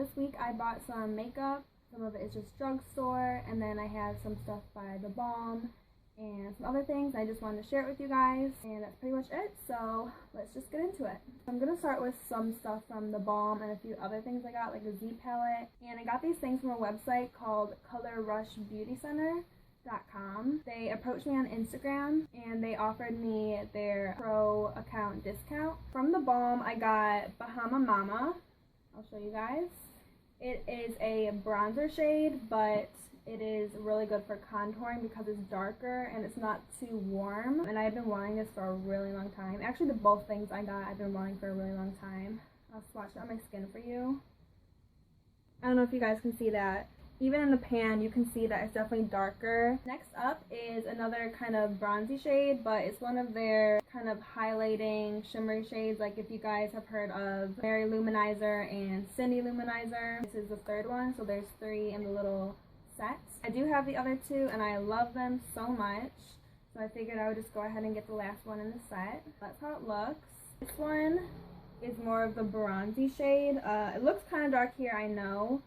this week I bought some makeup. Some of it is just Drugstore, and then I have some stuff by theBalm and some other things. I just wanted to share it with you guys, and that's pretty much it, so let's just get into it. I'm going to start with some stuff from theBalm and a few other things I got, like a Z palette, and I got these things from a website called colorrushbeautycenter.com. They approached me on Instagram, and they offered me their pro account discount. From theBalm, I got Bahama Mama. I'll show you guys. It is a bronzer shade, but it is really good for contouring because it's darker and it's not too warm. And I've been wanting this for a really long time. Actually, the both things I got I've been wanting for a really long time. I'll swatch it on my skin for you. I don't know if you guys can see that. Even in the pan, you can see that it's definitely darker. Next up is another kind of bronzy shade, but it's one of their kind of highlighting shimmery shades. Like if you guys have heard of Lou Manizer and Lou Manizer. This is the third one, so there's 3 in the little set. I do have the other 2, and I love them so much. So I figured I would just go ahead and get the last one in the set. That's how it looks. This one is more of the bronzy shade. It looks kind of dark here, I know.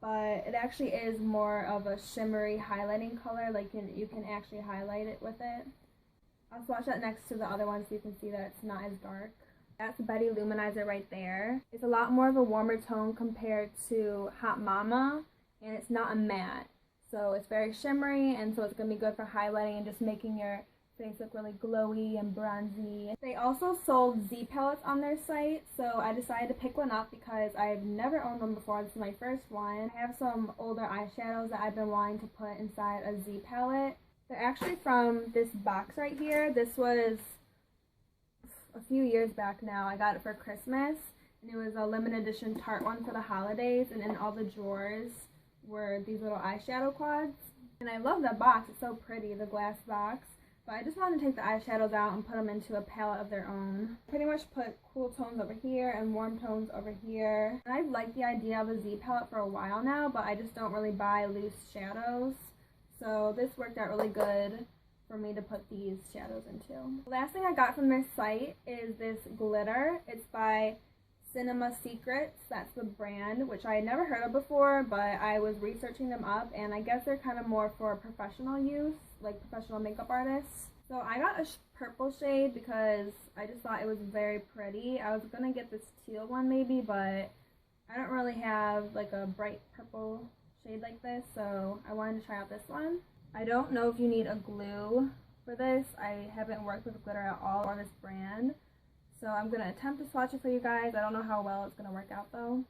But it actually is more of a shimmery highlighting color, like you can actually highlight it with it. I'll swatch that next to the other one so you can see that it's not as dark. That's Betty Lou Manizer right there. It's a lot more of a warmer tone compared to Hot Mama, and it's not a matte. So it's very shimmery, and so it's going to be good for highlighting and just making your face look really glowy and bronzy. They also sold Z palettes on their site, so I decided to pick one up because I've never owned one before. This is my first one. I have some older eyeshadows that I've been wanting to put inside a Z palette. They're actually from this box right here. This was a few years back now. I got it for Christmas, and it was a limited edition Tarte one for the holidays, and in all the drawers were these little eyeshadow quads. And I love that box. It's so pretty, the glass box. But I just wanted to take the eyeshadows out and put them into a palette of their own. Pretty much put cool tones over here and warm tones over here. And I've liked the idea of a Z palette for a while now, but I just don't really buy loose shadows. So this worked out really good for me to put these shadows into. The last thing I got from their site is this glitter. It's by Cinema Secrets. That's the brand, which I had never heard of before, but I was researching them up, and I guess they're kind of more for professional use, like professional makeup artists. So I got a purple shade because I just thought it was very pretty. I was gonna get this teal one maybe, but I don't really have like a bright purple shade like this, so I wanted to try out this one. I don't know if you need a glue for this. I haven't worked with glitter at all or this brand. So I'm going to attempt to swatch it for you guys. I don't know how well it's going to work out though.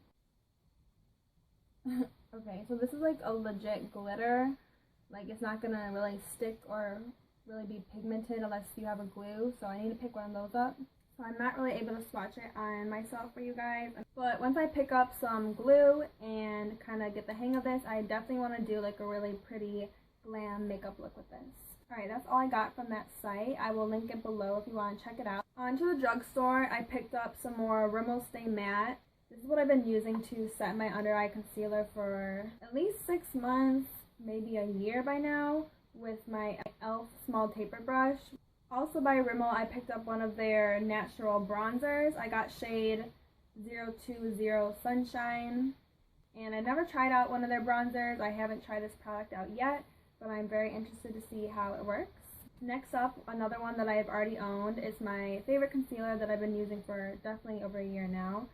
Okay, so this is like a legit glitter. Like it's not going to really stick or really be pigmented unless you have a glue. So I need to pick one of those up. So I'm not really able to swatch it on myself for you guys. But once I pick up some glue and kind of get the hang of this, I definitely want to do like a really pretty glam makeup look with this. Alright, that's all I got from that site. I will link it below if you want to check it out. On to the drugstore, I picked up some more Rimmel Stay Matte. This is what I've been using to set my under eye concealer for at least 6 months, maybe a year by now, with my e.l.f. small taper brush. Also by Rimmel, I picked up one of their natural bronzers. I got shade 020 Sunshine, and I never tried out one of their bronzers. I haven't tried this product out yet, but I'm very interested to see how it works. Next up, another one that I have already owned is my favorite concealer that I've been using for definitely over a year now.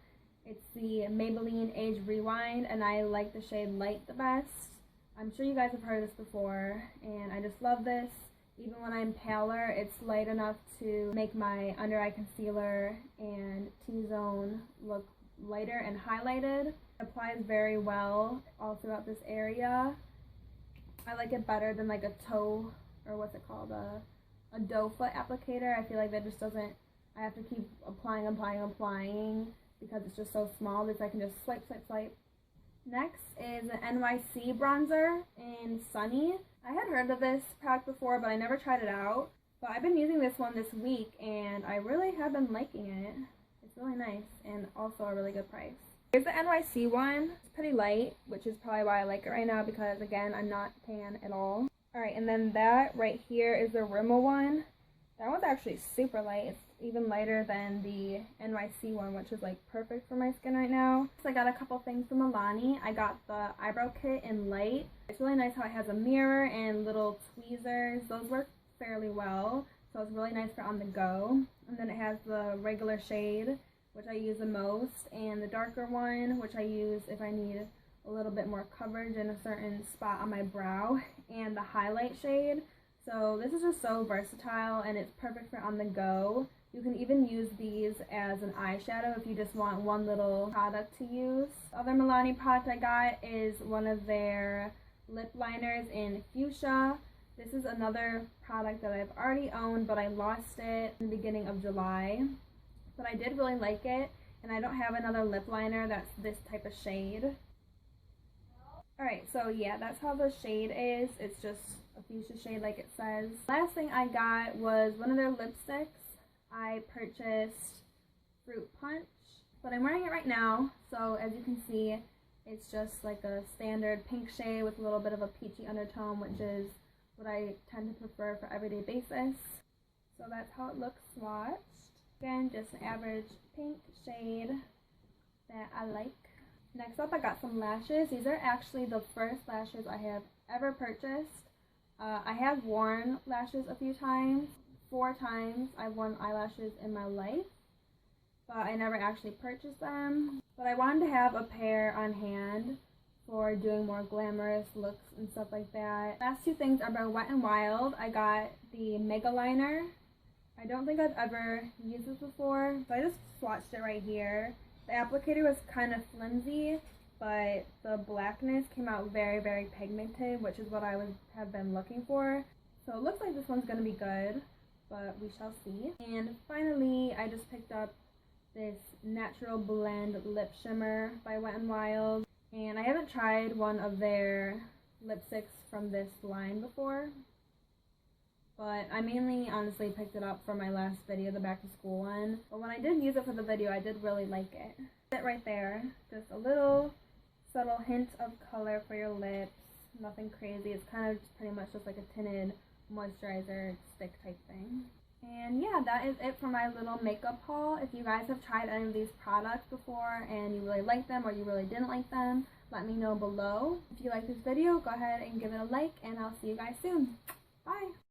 It's the Maybelline Age Rewind, and I like the shade Light the best. I'm sure you guys have heard this before, and I just love this. Even when I'm paler, it's light enough to make my under eye concealer and T-zone look lighter and highlighted. It applies very well all throughout this area. I like it better than like a toe, or what's it called, a doe foot applicator. I feel like that just doesn't, I have to keep applying because it's just so small. This I can just swipe. Next is an NYC bronzer in Sunny. I had heard of this product before, but I never tried it out. But I've been using this one this week, and I really have been liking it. It's really nice, and also a really good price. Here's the NYC one. It's pretty light, which is probably why I like it right now because, again, I'm not tan at all. Alright, and then that right here is the Rimmel one. That one's actually super light. It's even lighter than the NYC one, which is like perfect for my skin right now. So I got a couple things from Milani. I got the eyebrow kit in light. It's really nice how it has a mirror and little tweezers. Those work fairly well, so it's really nice for on the go. And then it has the regular shade, which I use the most, and the darker one, which I use if I need a little bit more coverage in a certain spot on my brow, and the highlight shade. So this is just so versatile and it's perfect for on the go. You can even use these as an eyeshadow if you just want one little product to use. The other Milani product I got is one of their lip liners in Fuschia. This is another product that I've already owned, but I lost it in the beginning of July. But I did really like it, and I don't have another lip liner that's this type of shade. Alright, so yeah, that's how the shade is. It's just a fuchsia shade like it says. Last thing I got was one of their lipsticks. I purchased Fruit Punch, but I'm wearing it right now, so as you can see, it's just like a standard pink shade with a little bit of a peachy undertone, which is what I tend to prefer for everyday basis. So that's how it looks swatched. Again, just an average pink shade that I like. Next up, I got some lashes. These are actually the first lashes I have ever purchased. I have worn lashes a few times. 4 times I've worn eyelashes in my life, but I never actually purchased them. But I wanted to have a pair on hand for doing more glamorous looks and stuff like that. Last 2 things are by Wet n Wild. I got the Maybelline. I don't think I've ever used this before, so I just swatched it right here. The applicator was kind of flimsy, but the blackness came out very, very pigmented, which is what I would have been looking for. So it looks like this one's going to be good, but we shall see. And finally, I just picked up this Natural Blend Lip Shimmer by Wet n Wild. And I haven't tried one of their lipsticks from this line before, but I mainly honestly picked it up for my last video, the back to school one. But when I did use it for the video, I did really like it. It right there, just a little subtle hint of color for your lips. Nothing crazy. It's kind of pretty much just like a tinted moisturizer stick type thing. And yeah, that is it for my little makeup haul. If you guys have tried any of these products before and you really like them or you really didn't like them, let me know below. If you like this video, go ahead and give it a like, and I'll see you guys soon. Bye!